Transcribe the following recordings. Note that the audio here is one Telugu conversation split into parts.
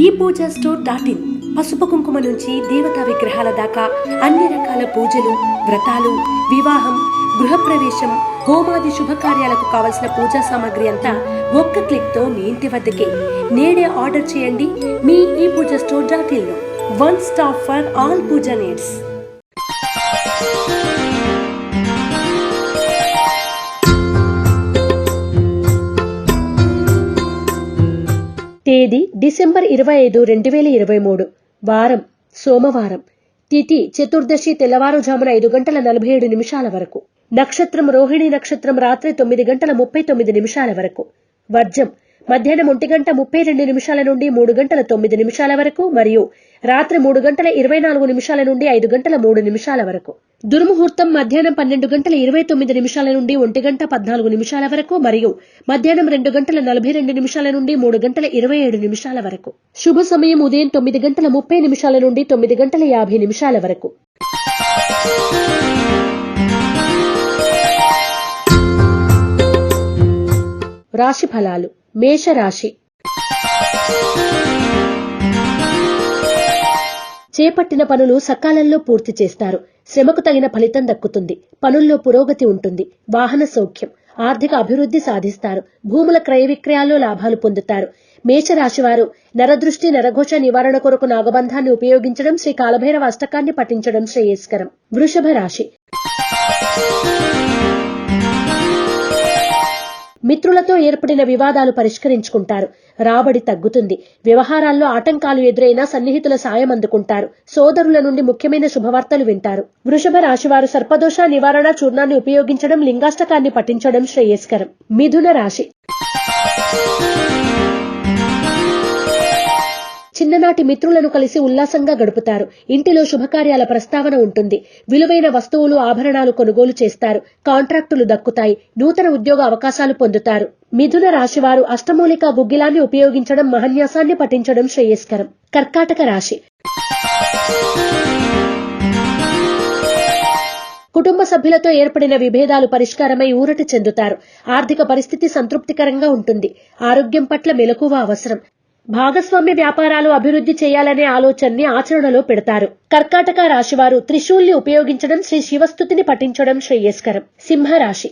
ePoojaStore.in పసుపు కుంకుమ నుంచి దేవతా విగ్రహాల దాకా అన్ని రకాల పూజలు, వ్రతాలు, వివాహం, గృహప్రవేశం, హోమాది శుభకార్యాలకు కావలసిన పూజా సామాగ్రి అంతా ఒక్క క్లిక్తో మీ ఇంటి వద్దకే. నేడే ఆర్డర్ చేయండి మీ ePoojaStore.in లో. One stop for all puja needs. తేదీ డిసెంబర్ 25, 2023. వారం సోమవారం. తిథి చతుర్దశి తెల్లవారుజామున 5:47 వరకు. నక్షత్రం రోహిణి నక్షత్రం రాత్రి 9:39 వరకు. వర్జం మధ్యాహ్నం 1:32 నుండి 3:09 వరకు మరియు రాత్రి 3:24 నుండి 5:03 వరకు. దుర్ముహూర్తం మధ్యాహ్నం 12:29 నుండి 1:14 వరకు మరియు మధ్యాహ్నం 2:42 నుండి 3:27 వరకు. శుభ సమయం ఉదయం 9:30 నుండి 9:50 వరకు. రాశి ఫలాలు. మేషరాశి. చేపట్టిన పనులు సకాలంలో పూర్తి చేస్తారు. శ్రమకు తగిన ఫలితం దక్కుతుంది. పనుల్లో పురోగతి ఉంటుంది. వాహన సౌఖ్యం. ఆర్థిక అభివృద్ధి సాధిస్తారు. భూముల క్రయ విక్రయాల్లో లాభాలు పొందుతారు. మేషరాశివారు నరదృష్టి నరఘోష నివారణ కొరకు నాగబంధాన్ని ఉపయోగించడం, శ్రీ కాలభైరవ అష్టకాన్ని పఠించడం శ్రేయస్కరం. వృషభ రాశి. మిత్రులతో ఏర్పడిన వివాదాలు పరిష్కరించుకుంటారు. రాబడి తగ్గుతుంది. వ్యవహారాల్లో ఆటంకాలు ఎదురైనా సన్నిహితుల సాయం అందుకుంటారు. సోదరుల నుండి ముఖ్యమైన శుభవార్తలు వింటారు. వృషభ రాశివారు సర్పదోష నివారణ చూర్ణాన్ని ఉపయోగించడం, లింగాష్టకాన్ని పఠించడం శ్రేయస్కరం. మిథున రాశి. చిన్ననాటి మిత్రులను కలిసి ఉల్లాసంగా గడుపుతారు. ఇంటిలో శుభకార్యాల ప్రస్తావన ఉంటుంది. విలువైన వస్తువులు, ఆభరణాలు కొనుగోలు చేస్తారు. కాంట్రాక్టులు దక్కుతాయి. నూతన ఉద్యోగ అవకాశాలు పొందుతారు. మిథున రాశివారు అష్టమూలికా గుగ్గిలాన్ని ఉపయోగించడం, మహన్యాసాన్ని పఠించడం శ్రేయస్కరం. కర్కాటక రాశి. కుటుంబ సభ్యులతో ఏర్పడిన విభేదాలు పరిష్కారమై ఊరట చెందుతారు. ఆర్థిక పరిస్థితి సంతృప్తికరంగా ఉంటుంది. ఆరోగ్యం పట్ల మెలకువ అవసరం. భాగస్వామ్య వ్యాపారాలు అభివృద్ధి చేయాలనే ఆలోచనని ఆచరణలో పెడతారు. కర్కాటక రాశివారు త్రిశూల్ని ఉపయోగించడం, శ్రీ శివస్తుతిని పఠించడం శ్రేయస్కరం. సింహరాశి.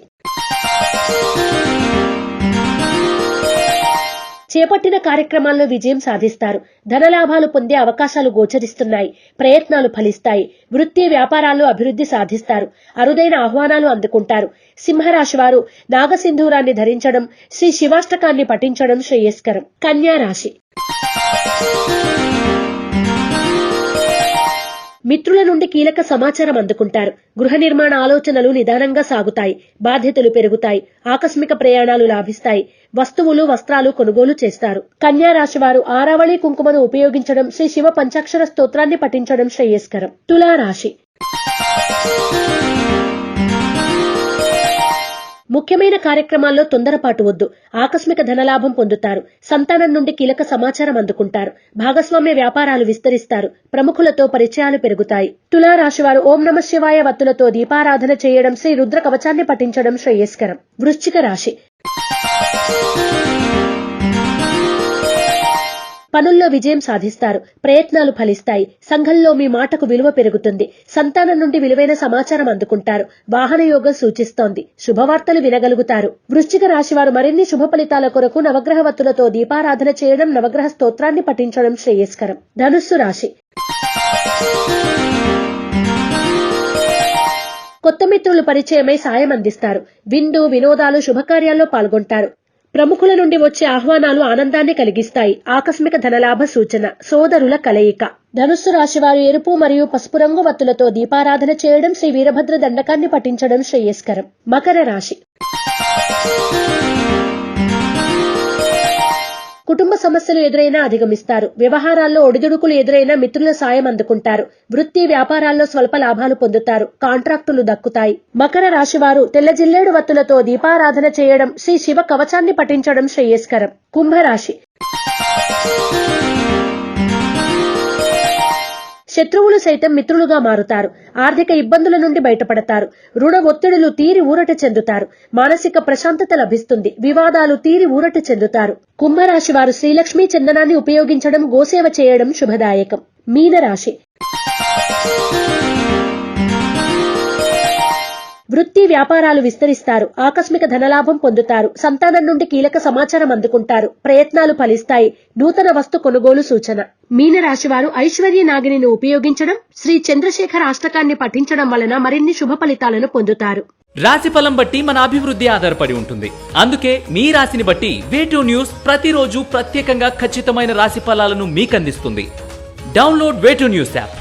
చేపట్టిన కార్యక్రమాల్లో విజయం సాధిస్తారు. ధనలాభాలు పొందే అవకాశాలు గోచరిస్తున్నాయి. ప్రయత్నాలు ఫలిస్తాయి. వృత్తి వ్యాపారాల్లో అభివృద్ధి సాధిస్తారు. అరుదైన ఆహ్వానాలు అందుకుంటారు. సింహరాశి వారు నాగసింధూరాన్ని ధరించడం, శ్రీ శివాష్టకాన్ని పఠించడం శ్రేయస్కరం. కన్యా రాశి. మిత్రుల నుండి కీలక సమాచారం అందుకుంటారు. గృహ నిర్మాణ ఆలోచనలు నిదానంగా సాగుతాయి. బాధ్యతలు పెరుగుతాయి. ఆకస్మిక ప్రయాణాలు లాభిస్తాయి. వస్తువులు, వస్త్రాలు కొనుగోలు చేస్తారు. కన్యా రాశి వారు ఆరావళి కుంకుమను ఉపయోగించడం, శ్రీ శివ పంచాక్షర స్తోత్రాన్ని పఠించడం శ్రేయస్కరం. తులా రాశి. ముఖ్యమైన కార్యక్రమాల్లో తొందరపాటు వద్దు. ఆకస్మిక ధనలాభం పొందుతారు. సంతానం నుండి కీలక సమాచారం అందుకుంటారు. భాగస్వామ్య వ్యాపారాలు విస్తరిస్తారు. ప్రముఖులతో పరిచయాలు పెరుగుతాయి. తులా రాశివారు ఓం నమః శివాయ వత్తులతో దీపారాధన చేయడం, శ్రీ రుద్ర కవచాన్ని పఠించడం శ్రేయస్కరం. వృశ్చిక రాశి. పనుల్లో విజయం సాధిస్తారు. ప్రయత్నాలు ఫలిస్తాయి. సంఘంలో మీ మాటకు విలువ పెరుగుతుంది. సంతానం నుండి విలువైన సమాచారం అందుకుంటారు. వాహన యోగం సూచిస్తోంది. శుభవార్తలు వినగలుగుతారు. వృశ్చిక రాశివారు మరిన్ని శుభ ఫలితాల కొరకు నవగ్రహ వత్తులతో దీపారాధన చేయడం, నవగ్రహ స్తోత్రాన్ని పఠించడం శ్రేయస్కరం. ధనుస్సు రాశి. కొత్త మిత్రులు పరిచయమై సాయం అందిస్తారు. విందు వినోదాలు, శుభకార్యాల్లో పాల్గొంటారు. ప్రముఖుల నుండి వచ్చే ఆహ్వానాలు ఆనందాన్ని కలిగిస్తాయి. ఆకస్మిక ధనలాభ సూచన. సోదరుల కలయిక. ధనుస్సు రాశివారు ఎరుపు మరియు పసుపు రంగు వత్తులతో దీపారాధన చేయడం, శ్రీ వీరభద్ర దండకాన్ని పఠించడం శ్రేయస్కరం. మకర రాశి. కుటుంబ సమస్యలు ఎదురైనా అధిగమిస్తారు. వ్యవహారాల్లో ఒడిదుడుకులు ఎదురైనా మిత్రుల సాయం అందుకుంటారు. వృత్తి వ్యాపారాల్లో స్వల్ప లాభాలు పొందుతారు. కాంట్రాక్టులు దక్కుతాయి. మకర రాశివారు తెల్ల జిల్లేడు వత్తులతో దీపారాధన చేయడం, శ్రీ శివ కవచాన్ని పఠించడం శ్రేయస్కరం. కుంభరాశి. శత్రువులు సైతం మిత్రులుగా మారుతారు. ఆర్థిక ఇబ్బందుల నుండి బయటపడతారు. రుణ ఒత్తిడులు తీరి ఊరట చెందుతారు. మానసిక ప్రశాంతత లభిస్తుంది. వివాదాలు తీరి ఊరట చెందుతారు. కుంభరాశి వారు శ్రీలక్ష్మీ చందనాన్ని ఉపయోగించడం, గోసేవ చేయడం శుభదాయకం. మీనరాశి. వృత్తి వ్యాపారాలు విస్తరిస్తారు. ఆకస్మిక ధనలాభం పొందుతారు. సంతానం నుండి కీలక సమాచారం అందుకుంటారు. ప్రయత్నాలు ఫలిస్తాయి. నూతన వస్తు కొనుగోలు సూచన. మీనరాశి వారు ఐశ్వర్య నాగిని ఉపయోగించడం, శ్రీ చంద్రశేఖర అష్టకాన్ని పఠించడం వలన మరిన్ని శుభ ఫలితాలను పొందుతారు. రాశి ఫలం బట్టి మన అభివృద్ధి ఆధారపడి ఉంటుంది. అందుకే మీ రాశిని బట్టి వే2 న్యూస్ ప్రతిరోజు ప్రత్యేకంగా ఖచ్చితమైన రాశి ఫలాలను మీకు అందిస్తుంది. Download way two news app.